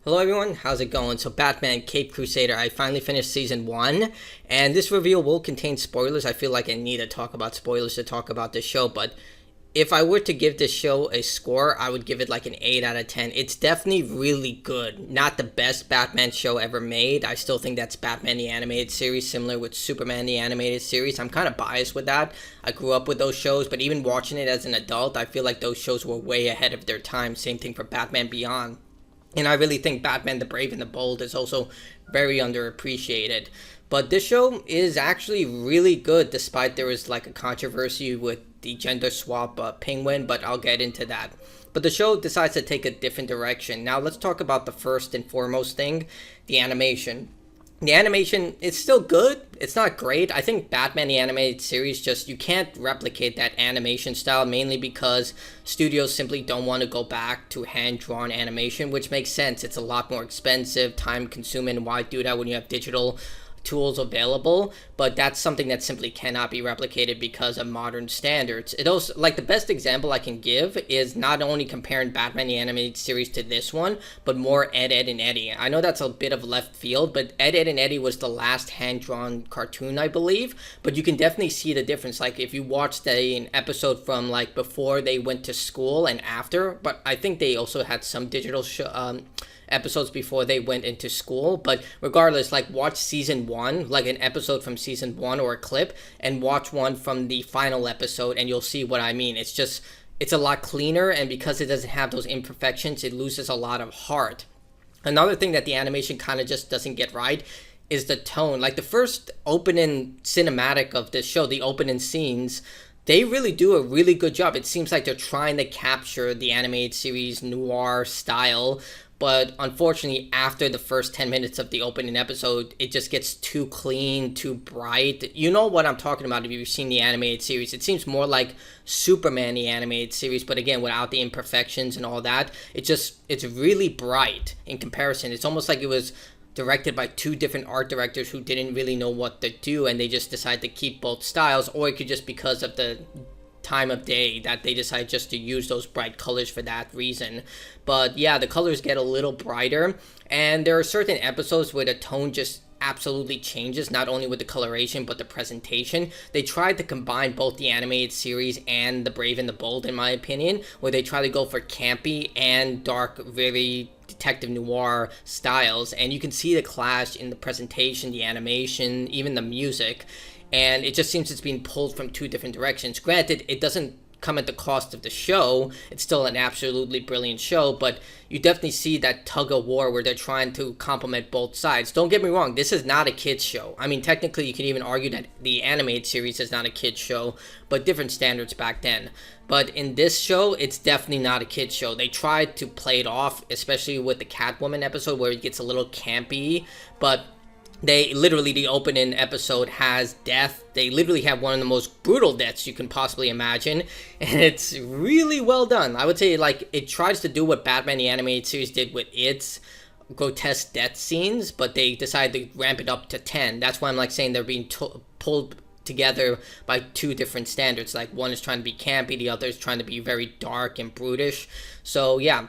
Hello everyone, how's it going? So Batman Cape Crusader, I finally finished season 1, and this review will contain spoilers. I feel like I need to talk about spoilers to talk about this show, but if I were to give this show a score, I would give it like an 8 out of 10. It's definitely really good. Not the best Batman show ever made. I still think that's Batman the Animated Series, similar with Superman the Animated Series. I'm kind of biased with that. I grew up with those shows, but even watching it as an adult, I feel like those shows were way ahead of their time. Same thing for Batman Beyond. And I really think Batman the Brave and the Bold is also very underappreciated. But this show is actually really good, despite there was like a controversy with the gender swap penguin, but I'll get into that. But the show decides to take a different direction. Now let's talk about the first and foremost thing, the animation. The animation is still good. It's not great. I think Batman the Animated Series you can't replicate that animation style, mainly because studios simply don't want to go back to hand-drawn animation, which makes sense. It's a lot more expensive, time-consuming. Why do that when you have digital tools available? But that's something that simply cannot be replicated because of modern standards. It also, like, the best example I can give is not only comparing Batman the Animated Series to this one, but more Ed, Edd and Eddy. I know that's a bit of left field, but Ed, Edd and Eddy was the last hand-drawn cartoon, I believe, but you can definitely see the difference. Like, if you watched an episode from like before they went to school and after, but I think they also had some digital episodes before they went into school. But regardless, like, watch season 1, like an episode from season 1 or a clip, and watch one from the final episode, and you'll see what I mean. It's a lot cleaner, and because it doesn't have those imperfections, it loses a lot of heart. Another thing that the animation kind of just doesn't get right is the tone. Like, the first opening cinematic of this show, the opening scenes, they really do a really good job. It seems like they're trying to capture the animated series noir style, but unfortunately, after the first 10 minutes of the opening episode, it just gets too clean, too bright. You know what I'm talking about if you've seen the animated series. It seems more like Superman, the animated series, but again, without the imperfections and all that. It's really bright in comparison. It's almost like it was directed by two different art directors who didn't really know what to do, and they just decided to keep both styles, or it could just because of the time of day that they decide just to use those bright colors for that reason. But yeah, the colors get a little brighter, and there are certain episodes where the tone just absolutely changes, not only with the coloration but the presentation. They tried to combine both the animated series and the Brave and the Bold, in my opinion, where they try to go for campy and dark, very detective noir styles, and you can see the clash in the presentation, the animation, even the music. And it just seems it's being pulled from two different directions. Granted, it doesn't come at the cost of the show. It's still an absolutely brilliant show, but you definitely see that tug of war where they're trying to complement both sides. Don't get me wrong, this is not a kid's show. I mean, technically, you can even argue that the animated series is not a kid's show, but different standards back then. But in this show, it's definitely not a kid's show. They tried to play it off, especially with the Catwoman episode where it gets a little campy, but the opening episode has death. They literally have one of the most brutal deaths you can possibly imagine, and it's really well done. I would say, like, it tries to do what Batman the Animated Series did with its grotesque death scenes, but they decided to ramp it up to 10. That's why I'm like saying they're being pulled together by two different standards. Like, one is trying to be campy, the other is trying to be very dark and brutish. So yeah.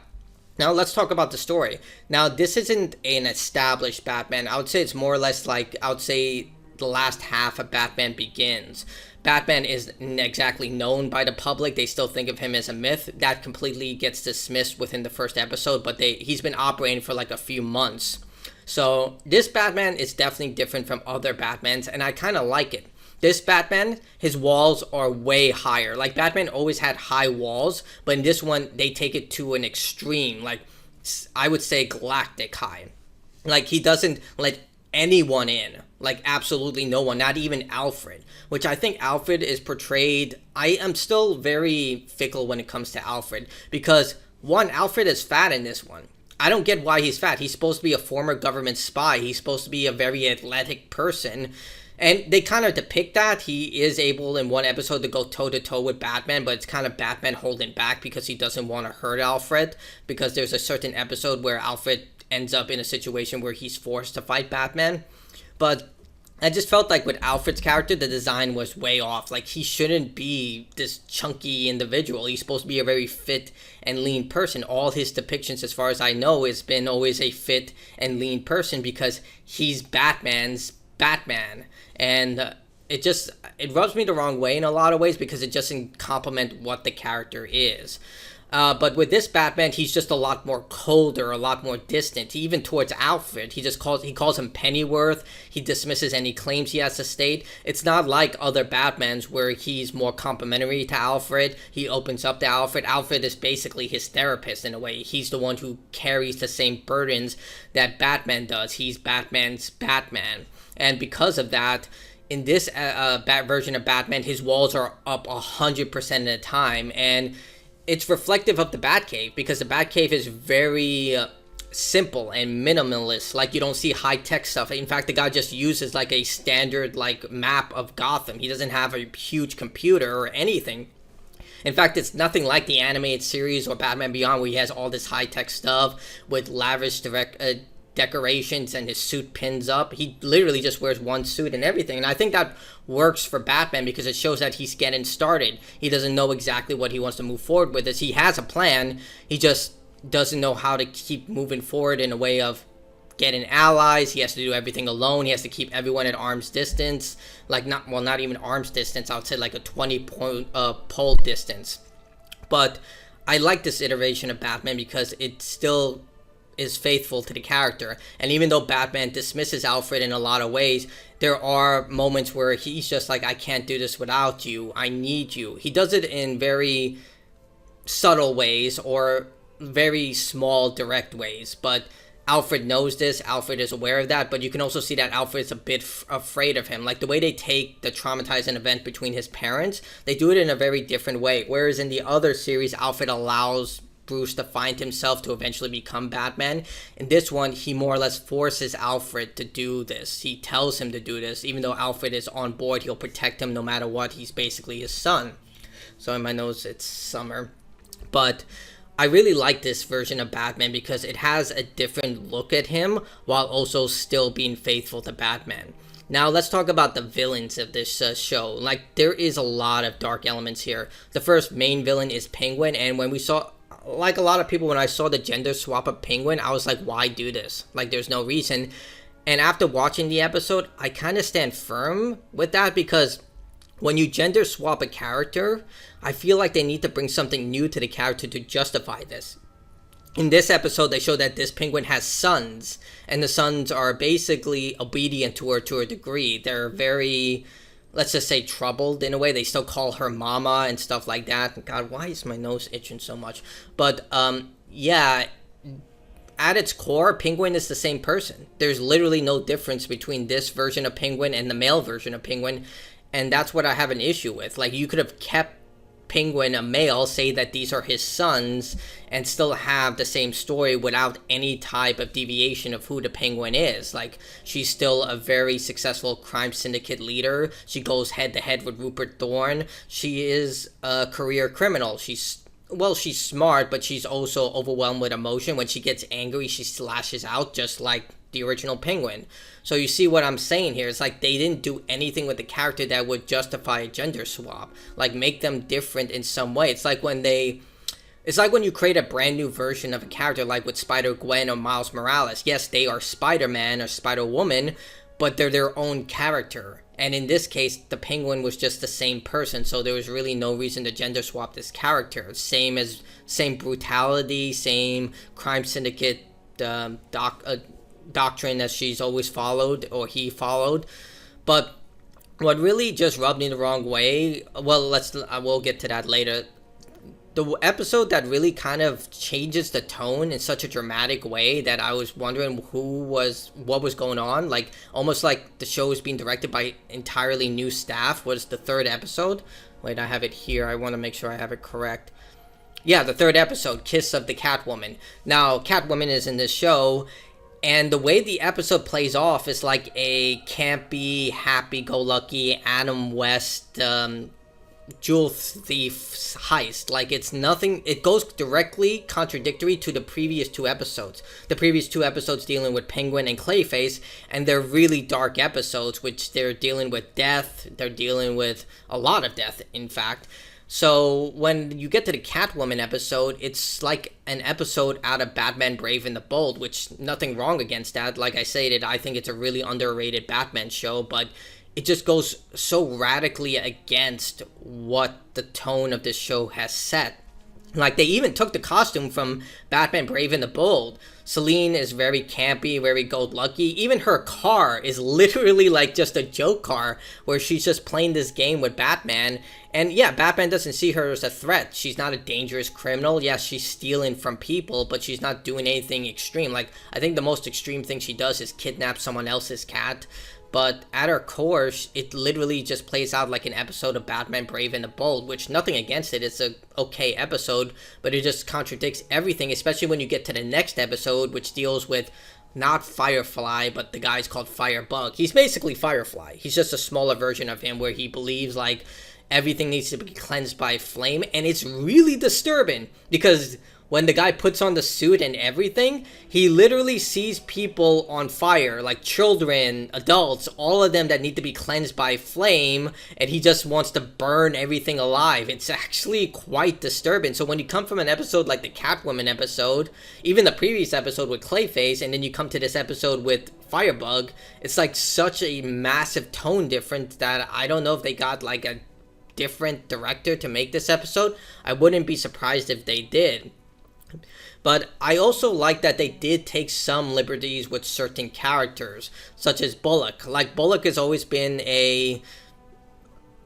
Now let's talk about the story. Now, this isn't an established Batman. I would say it's more or less like, I would say, the last half of Batman Begins. Batman isn't exactly known by the public. They still think of him as a myth. That completely gets dismissed within the first episode, but he's been operating for like a few months. So this Batman is definitely different from other Batmans, and I kind of like it. This Batman, his walls are way higher. Like, Batman always had high walls, but in this one, they take it to an extreme. Like, I would say galactic high. Like, he doesn't let anyone in. Like, absolutely no one, not even Alfred. Which I think Alfred is portrayed... I am still very fickle when it comes to Alfred. Because, one, Alfred is fat in this one. I don't get why he's fat. He's supposed to be a former government spy. He's supposed to be a very athletic person. And they kind of depict that. He is able in one episode to go toe-to-toe with Batman, but it's kind of Batman holding back because he doesn't want to hurt Alfred, because there's a certain episode where Alfred ends up in a situation where he's forced to fight Batman. But I just felt like with Alfred's character, the design was way off. Like, he shouldn't be this chunky individual. He's supposed to be a very fit and lean person. All his depictions, as far as I know, has been always a fit and lean person because he's Batman's Batman. And it rubs me the wrong way in a lot of ways because it doesn't complement what the character is. But with this Batman, he's just a lot more colder, a lot more distant. Even towards Alfred, he calls him Pennyworth. He dismisses any claims he has to state. It's not like other Batmans where he's more complimentary to Alfred. He opens up to Alfred. Alfred is basically his therapist in a way. He's the one who carries the same burdens that Batman does. He's Batman's Batman, and because of that, in this version of Batman, his walls are up 100% of the time, and it's reflective of the Batcave because the Batcave is very simple and minimalist. Like, you don't see high-tech stuff. In fact, the guy just uses like a standard like map of Gotham. He doesn't have a huge computer or anything. In fact, it's nothing like the animated series or Batman Beyond, where he has all this high-tech stuff with lavish decorations and his suit pins up. He literally just wears one suit and everything, and I think that works for Batman because it shows that he's getting started. He doesn't know exactly what he wants to move forward with. He has a plan, he just doesn't know how to keep moving forward in a way of getting allies. He has to do everything alone. He has to keep everyone at arm's distance, like not even arm's distance, I would say like a 20-point pole distance. But I like this iteration of Batman because it still is faithful to the character. And even though Batman dismisses Alfred in a lot of ways, there are moments where he's just like, I can't do this without you. I need you. He does it in very subtle ways or very small, direct ways. But Alfred knows this. Alfred is aware of that. But you can also see that Alfred is a bit afraid of him. Like, the way they take the traumatizing event between his parents, they do it in a very different way. Whereas in the other series, Alfred allows Bruce to find himself to eventually become Batman. In this one, he more or less forces Alfred to do this. He tells him to do this. Even though Alfred is on board, he'll protect him no matter what. He's basically his son. So in my nose, it's summer. But I really like this version of Batman because it has a different look at him while also still being faithful to Batman. Now, let's talk about the villains of this show. Like, there is a lot of dark elements here. The first main villain is Penguin, and when we saw, like a lot of people, when I saw the gender swap of Penguin, I was like, why do this? Like, there's no reason. And after watching the episode, I kind of stand firm with that because when you gender swap a character, I feel like they need to bring something new to the character to justify this. In this episode, they show that this Penguin has sons, and the sons are basically obedient to her to a degree. They're very, let's just say, troubled in a way. They still call her mama and stuff like that. God, why is my nose itching so much? But yeah, at its core, Penguin is the same person. There's literally no difference between this version of Penguin and the male version of Penguin, and that's what I have an issue with. Like, you could have kept Penguin a male, say that these are his sons, and still have the same story without any type of deviation of who the Penguin is. Like, she's still a very successful crime syndicate leader. She goes head to head with Rupert Thorne. She is a career criminal. She's smart, but she's also overwhelmed with emotion. When she gets angry, she slashes out just like the original Penguin. So you see what I'm saying here. It's like they didn't do anything with the character that would justify a gender swap. Like, make them different in some way. It's like when you create a brand new version of a character, like with Spider-Gwen or Miles Morales. Yes, they are Spider-Man or Spider-Woman, but they're their own character. And in this case, the Penguin was just the same person, so there was really no reason to gender swap this character. Same brutality, same crime syndicate doctrine as she's always followed, or he followed. But what really just rubbed me the wrong way, well, I will get to that later. The episode that really kind of changes the tone in such a dramatic way that I was wondering what was going on, like almost like the show is being directed by entirely new staff, was the third episode. Wait, I have it here. I want to make sure I have it correct. Yeah, the third episode, Kiss of the Catwoman. Now, Catwoman is in this show, and the way the episode plays off is like a campy, happy-go-lucky Adam West jewel thief heist. Like, it's nothing, it goes directly contradictory to the previous two episodes. The previous two episodes dealing with Penguin and Clayface, and they're really dark episodes, which they're dealing with death, they're dealing with a lot of death, in fact. So when you get to the Catwoman episode, it's like an episode out of Batman Brave and the Bold, which nothing wrong against that. Like I said, I think it's a really underrated Batman show, but it just goes so radically against what the tone of this show has set. Like, they even took the costume from Batman Brave and the Bold. Selene is very campy, very gold-lucky. Even her car is literally like just a joke car where she's just playing this game with Batman. And yeah, Batman doesn't see her as a threat. She's not a dangerous criminal. Yes, she's stealing from people, but she's not doing anything extreme. Like, I think the most extreme thing she does is kidnap someone else's cat. But at her core, it literally just plays out like an episode of Batman Brave and the Bold, which, nothing against it, it's a okay episode, but it just contradicts everything, especially when you get to the next episode, which deals with not Firefly, but the guy's called Firebug. He's basically Firefly. He's just a smaller version of him where he believes, like, everything needs to be cleansed by flame, and it's really disturbing because when the guy puts on the suit and everything, he literally sees people on fire, like children, adults, all of them that need to be cleansed by flame, and he just wants to burn everything alive. It's actually quite disturbing. So when you come from an episode like the Catwoman episode, even the previous episode with Clayface, and then you come to this episode with Firebug, it's like such a massive tone difference that I don't know if they got like a different director to make this episode. I wouldn't be surprised if they did. But I also like that they did take some liberties with certain characters, such as Bullock. Like, Bullock has always been a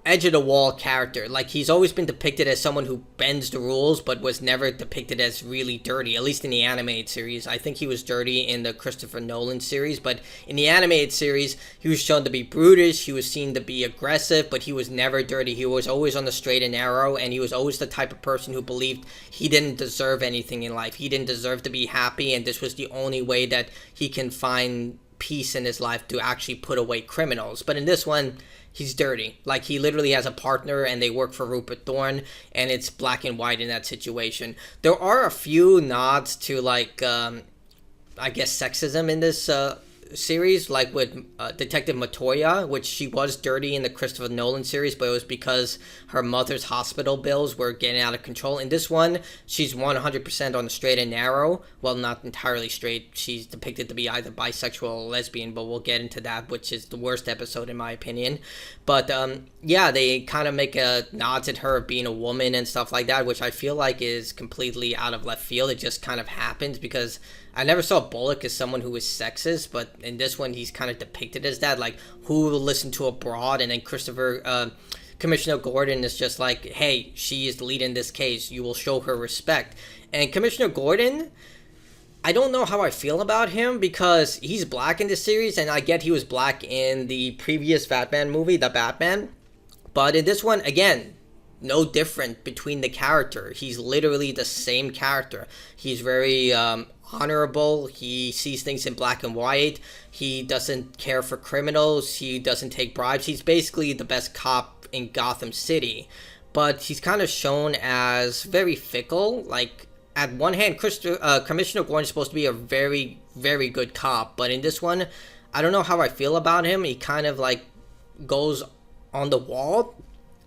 edge-of-the-wall character. Like, he's always been depicted as someone who bends the rules, but was never depicted as really dirty, at least in the animated series. I think he was dirty in the Christopher Nolan series, but in the animated series, he was shown to be brutish, he was seen to be aggressive, but he was never dirty. He was always on the straight and narrow, and he was always the type of person who believed he didn't deserve anything in life. He didn't deserve to be happy, and this was the only way that he can find peace in his life, to actually put away criminals. But in this one, he's dirty. Like, he literally has a partner and they work for Rupert Thorne, and it's black and white in that situation. There are a few nods to, like, I guess sexism in this series, like with Detective Montoya, which she was dirty in the Christopher Nolan series, but it was because her mother's hospital bills were getting out of control. In this one, she's 100% on the straight and narrow. Well, not entirely straight. She's depicted to be either bisexual or lesbian, but we'll get into that, which is the worst episode in my opinion. But yeah, they kind of make a nods at her being a woman and stuff like that, which I feel like is completely out of left field. It just kind of happens because I never saw Bullock as someone who was sexist, but in this one, he's kind of depicted as that. Like, who will listen to a broad? And then Commissioner Gordon is just like, hey, she is leading this case. You will show her respect. And Commissioner Gordon, I don't know how I feel about him because he's black in this series, and I get he was black in the previous Batman movie, The Batman. But in this one, again, no different between the character. He's literally the same character. He's very honorable. He sees things in black and white. He doesn't care for criminals. He doesn't take bribes. He's basically the best cop in Gotham City. But he's kind of shown as very fickle. Like, at one hand, Commissioner Gordon is supposed to be a very, very good cop. But in this one, I don't know how I feel about him. He kind of, like, goes on the wall.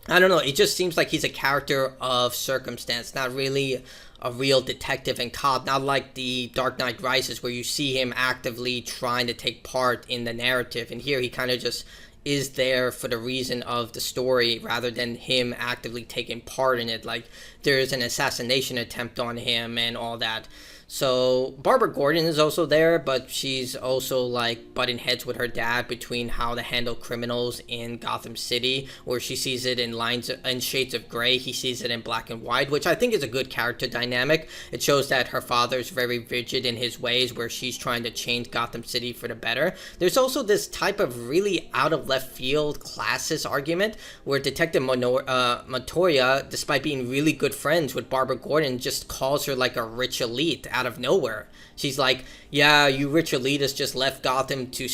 I don't know. It just seems like he's a character of circumstance, not really a real detective and cop, not like the Dark Knight Rises where you see him actively trying to take part in the narrative. And here he kind of just is there for the reason of the story rather than him actively taking part in it. Like, there's an assassination attempt on him and all that. So Barbara Gordon is also there, but she's also like butting heads with her dad between how to handle criminals in Gotham City, where she sees it in shades of gray. He sees it in black and white, which I think is a good character dynamic. It shows that her father's very rigid in his ways, where she's trying to change Gotham City for the better. There's also this type of really out of left field classist argument where Detective Montoya, despite being really good friends with Barbara Gordon, just calls her like a rich elite out of nowhere. She's like, yeah, you rich elitists just left Gotham to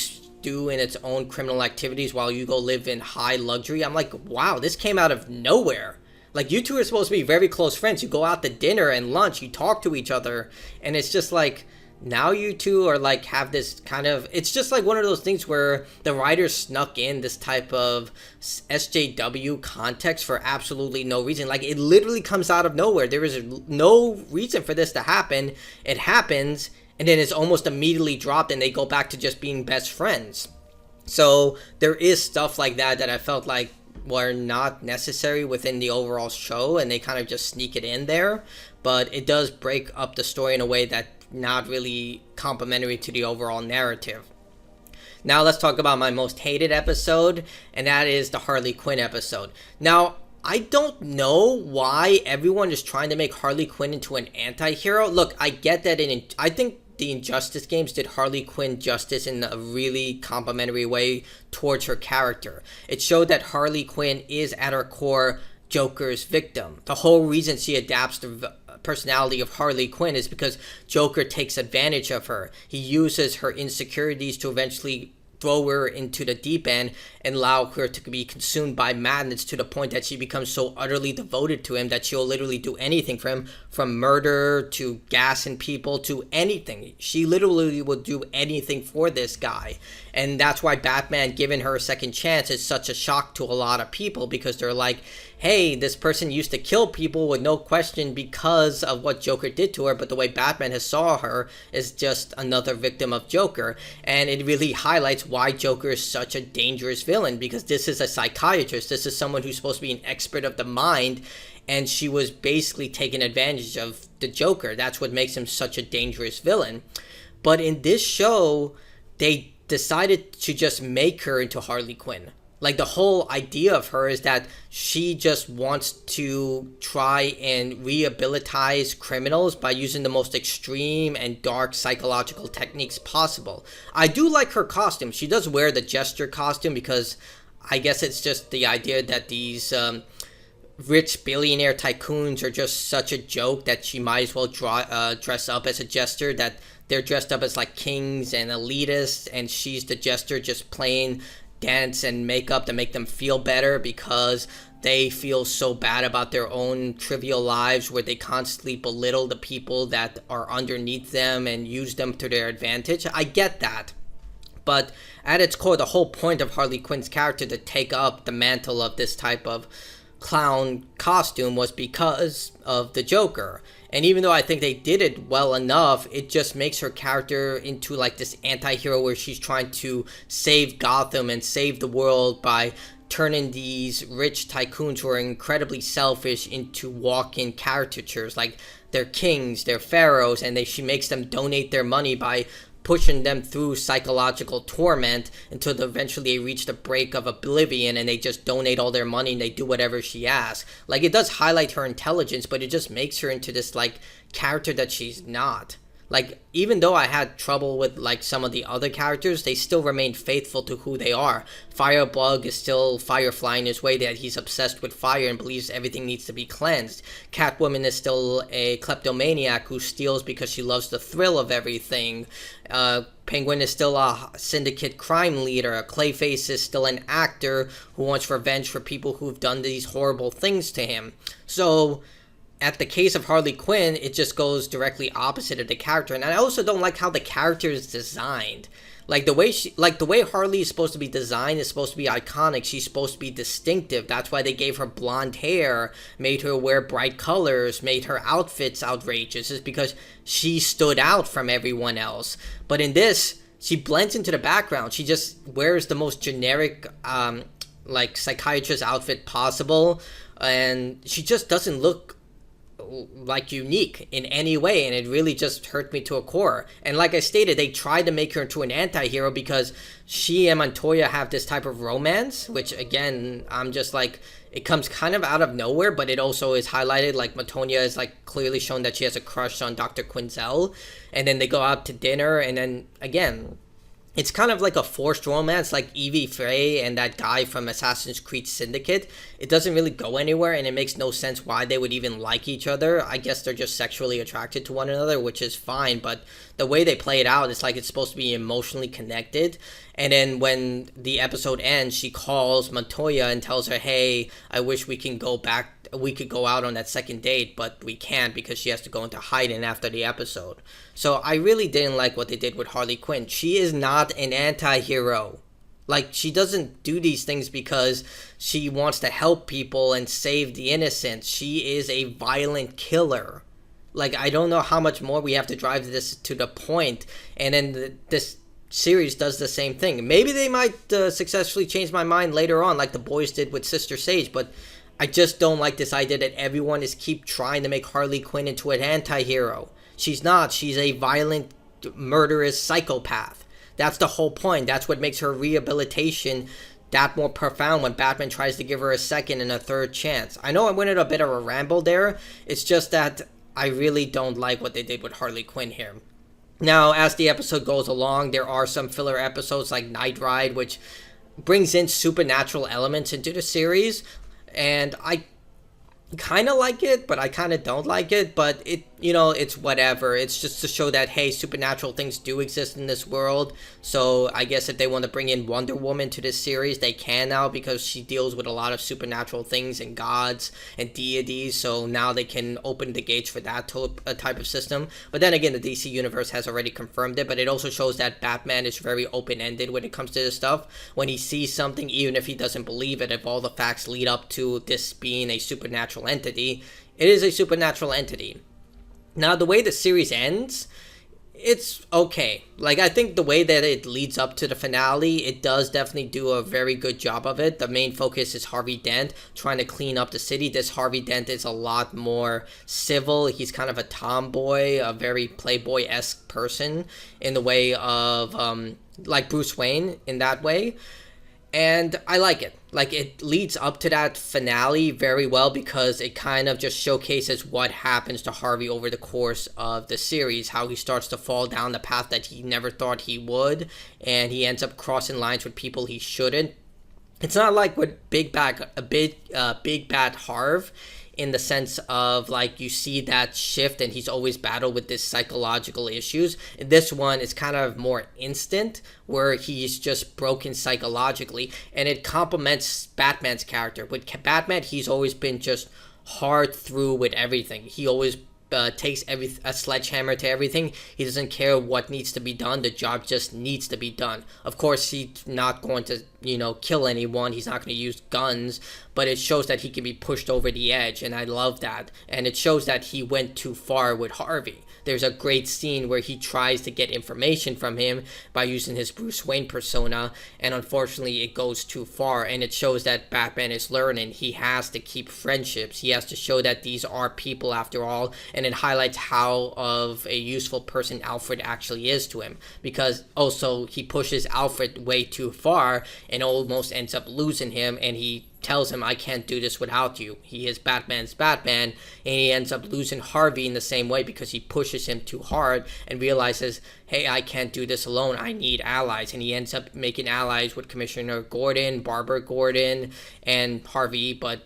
do in its own criminal activities while you go live in high luxury. I'm like, wow, this came out of nowhere. Like, you two are supposed to be very close friends. You go out to dinner and lunch, you talk to each other, and it's just like, now you two are like, have this kind of, it's just like one of those things where the writers snuck in this type of SJW context for absolutely no reason. Like, it literally comes out of nowhere. There is no reason for this to happen. It happens, and then it's almost immediately dropped, and they go back to just being best friends. So there is stuff like that that I felt like were not necessary within the overall show, and they kind of just sneak it in there. But it does break up the story in a way that not really complementary to the overall narrative. Now let's talk about my most hated episode, and that is the Harley Quinn episode. Now, I don't know why everyone is trying to make Harley Quinn into an anti-hero. Look, I get that I think the Injustice games did Harley Quinn justice in a really complimentary way towards her character. It showed that Harley Quinn is at her core Joker's victim. The whole reason she adapts the personality of Harley Quinn is because Joker takes advantage of her. He uses her insecurities to eventually throw her into the deep end and allow her to be consumed by madness to the point that she becomes so utterly devoted to him that she'll literally do anything for him, from murder to gassing people to anything. She literally will do anything for this guy. And that's why Batman giving her a second chance is such a shock to a lot of people, because they're like, hey, this person used to kill people with no question because of what Joker did to her, but the way Batman has saw her is just another victim of Joker. And it really highlights why Joker is such a dangerous villain, because this is a psychiatrist. This is someone who's supposed to be an expert of the mind, and she was basically taking advantage of the Joker. That's what makes him such a dangerous villain. But in this show, they decided to just make her into Harley Quinn. Like, the whole idea of her is that she just wants to try and rehabilitate criminals by using the most extreme and dark psychological techniques possible. I do like her costume. She does wear the Jester costume because I guess it's just the idea that these rich billionaire tycoons are just such a joke that she might as well dress up as a Jester, that they're dressed up as like kings and elitists, and she's the Jester just playing dance and makeup to make them feel better because they feel so bad about their own trivial lives, where they constantly belittle the people that are underneath them and use them to their advantage. I get that. But at its core, the whole point of Harley Quinn's character to take up the mantle of this type of clown costume was because of the Joker. And even though I think they did it well enough, it just makes her character into like this anti-hero where she's trying to save Gotham and save the world by turning these rich tycoons who are incredibly selfish into walk-in caricatures. Like, they're kings, they're pharaohs, and she makes them donate their money by pushing them through psychological torment until eventually they reach the break of oblivion, and they just donate all their money and they do whatever she asks. Like, it does highlight her intelligence, but it just makes her into this like character that she's not. Like, even though I had trouble with like some of the other characters, they still remain faithful to who they are. Firebug is still Firefly in his way, that he's obsessed with fire and believes everything needs to be cleansed. Catwoman is still a kleptomaniac who steals because she loves the thrill of everything. Penguin is still a syndicate crime leader. Clayface is still an actor who wants revenge for people who've done these horrible things to him. So at the case of Harley Quinn, it just goes directly opposite of the character. And I also don't like how the character is designed. Like, the way Harley is supposed to be designed is supposed to be iconic. She's supposed to be distinctive. That's why they gave her blonde hair, made her wear bright colors, made her outfits outrageous. Is because she stood out from everyone else. But in this, she blends into the background. She just wears the most generic, like, psychiatrist outfit possible. And she just doesn't look like unique in any way, and it really just hurt me to a core. And like I stated, they tried to make her into an anti-hero because she and Montoya have this type of romance, which again, I'm just like, it comes kind of out of nowhere, but it also is highlighted. Like, Montoya is like clearly shown that she has a crush on Dr. Quinzel, and then they go out to dinner, and then again, it's kind of like a forced romance, like Evie Frey and that guy from Assassin's Creed Syndicate. It doesn't really go anywhere, and it makes no sense why they would even like each other. I guess they're just sexually attracted to one another, which is fine, but the way they play it out, it's like it's supposed to be emotionally connected. And then when the episode ends, she calls Montoya and tells her, hey, I wish we could go out on that second date, but we can't because she has to go into hiding after the episode. So I really didn't like what they did with Harley Quinn. She is not an anti-hero. Like, she doesn't do these things because she wants to help people and save the innocent. She is a violent killer. Like, I don't know how much more we have to drive this to the point. And then this series does the same thing. Maybe they might successfully change my mind later on, like the boys did with Sister Sage, but I just don't like this idea that everyone is keep trying to make Harley Quinn into an anti-hero. She's not. She's a violent, murderous psychopath. That's the whole point. That's what makes her rehabilitation that more profound when Batman tries to give her a second and a third chance. I know I went in a bit of a ramble there. It's just that I really don't like what they did with Harley Quinn here. Now, as the episode goes along, there are some filler episodes like Night Ride, which brings in supernatural elements into the series. And I kind of like it, but I kind of don't like it. But it's whatever. It's just to show that, hey, supernatural things do exist in this world. So I guess if they want to bring in Wonder Woman to this series, they can now, because she deals with a lot of supernatural things and gods and deities. So now they can open the gates for that type of system. But then again, the DC universe has already confirmed it. But it also shows that Batman is very open-ended when it comes to this stuff. When he sees something, even if he doesn't believe it, if all the facts lead up to this being a supernatural entity, it is a supernatural entity. Now, the way the series ends, it's okay. Like, I think the way that it leads up to the finale, it does definitely do a very good job of it. The main focus is Harvey Dent trying to clean up the city. This Harvey Dent is a lot more civil. He's kind of a tomboy, a very playboy-esque person in the way of, like Bruce Wayne in that way. And I like it. Like, it leads up to that finale very well because it kind of just showcases what happens to Harvey over the course of the series, how he starts to fall down the path that he never thought he would, and he ends up crossing lines with people he shouldn't. It's not like with Big Bad Harv, in the sense of, like, you see that shift and he's always battled with this psychological issues. This one is kind of more instant, where he's just broken psychologically, and it complements Batman's character. With Batman, he's always been just hard through with everything. He always takes a sledgehammer to everything. He doesn't care what needs to be done. The job just needs to be done. Of course, he's not going to, kill anyone. He's not going to use guns, but it shows that he can be pushed over the edge, and I love that. And it shows that he went too far with Harvey. There's a great scene where he tries to get information from him by using his Bruce Wayne persona, and unfortunately it goes too far, and it shows that Batman is learning. He has to keep friendships. He has to show that these are people after all, and it highlights how of a useful person Alfred actually is to him, because also he pushes Alfred way too far and almost ends up losing him, and he tells him, I can't do this without you. He is Batman's Batman, and he ends up losing Harvey in the same way because he pushes him too hard and realizes, hey, I can't do this alone. I need allies. And he ends up making allies with Commissioner Gordon, Barbara Gordon, and Harvey, but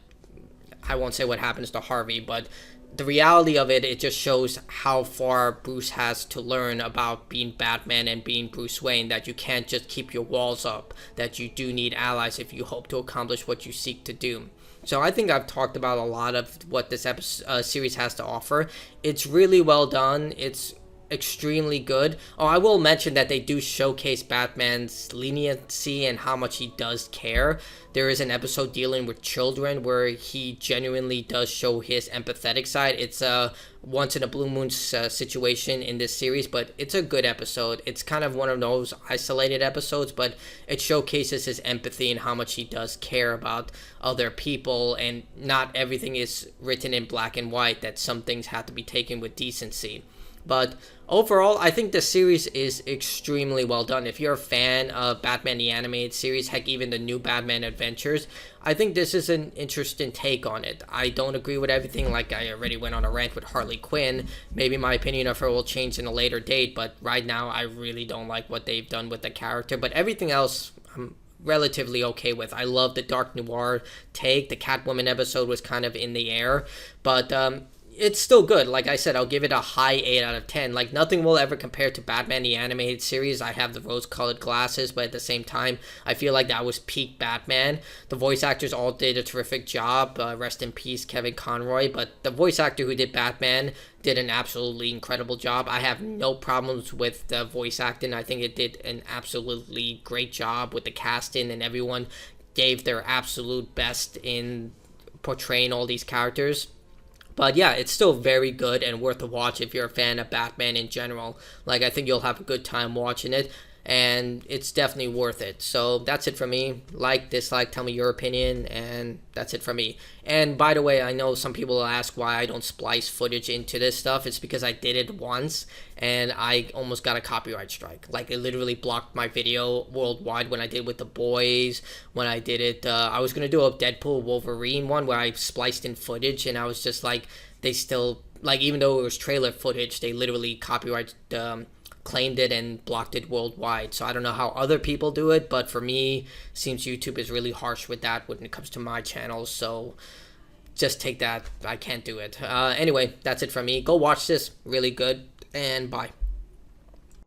I won't say what happens to Harvey, but the reality of it, it just shows how far Bruce has to learn about being Batman and being Bruce Wayne, that you can't just keep your walls up, that you do need allies if you hope to accomplish what you seek to do. So I think I've talked about a lot of what this series has to offer. It's really well done. It's extremely good. Oh, I will mention that they do showcase Batman's leniency and how much he does care. There is an episode dealing with children where he genuinely does show his empathetic side. It's a once in a blue moon situation in this series, but it's a good episode. It's kind of one of those isolated episodes, but it showcases his empathy and how much he does care about other people, and not everything is written in black and white, that some things have to be taken with decency. But overall, I think the series is extremely well done. If you're a fan of Batman the Animated Series, heck, even the new Batman Adventures, I think this is an interesting take on it. I don't agree with everything, like I already went on a rant with Harley Quinn. Maybe my opinion of her will change in a later date, but right now I really don't like what they've done with the character. But everything else, I'm relatively okay with. I love the dark noir take. The Catwoman episode was kind of in the air, but it's still good. Like I said, I'll give it a high 8 out of 10. Like, nothing will ever compare to Batman the Animated Series. I have the rose-colored glasses, but at the same time, I feel like that was peak Batman. The voice actors all did a terrific job. Rest in peace, Kevin Conroy. But the voice actor who did Batman did an absolutely incredible job. I have no problems with the voice acting. I think it did an absolutely great job with the casting, and everyone gave their absolute best in portraying all these characters. But yeah, it's still very good and worth a watch if you're a fan of Batman in general. Like, I think you'll have a good time watching it, and it's definitely worth it. So that's it for me. Like, dislike, tell me your opinion, and that's it for me. And by the way, I know some people will ask why I don't splice footage into this stuff. It's because I did it once, and I almost got a copyright strike. Like, it literally blocked my video worldwide when I did with The Boys, when I did it. I was going to do a Deadpool Wolverine one where I spliced in footage, and I was just like, they still, like, even though it was trailer footage, they literally copyright claimed it and blocked it worldwide. So I don't know how other people do it, but for me, seems YouTube is really harsh with that when it comes to my channel. So just take that. I can't do it. Anyway, that's it from me. Go watch this. Really good. And bye.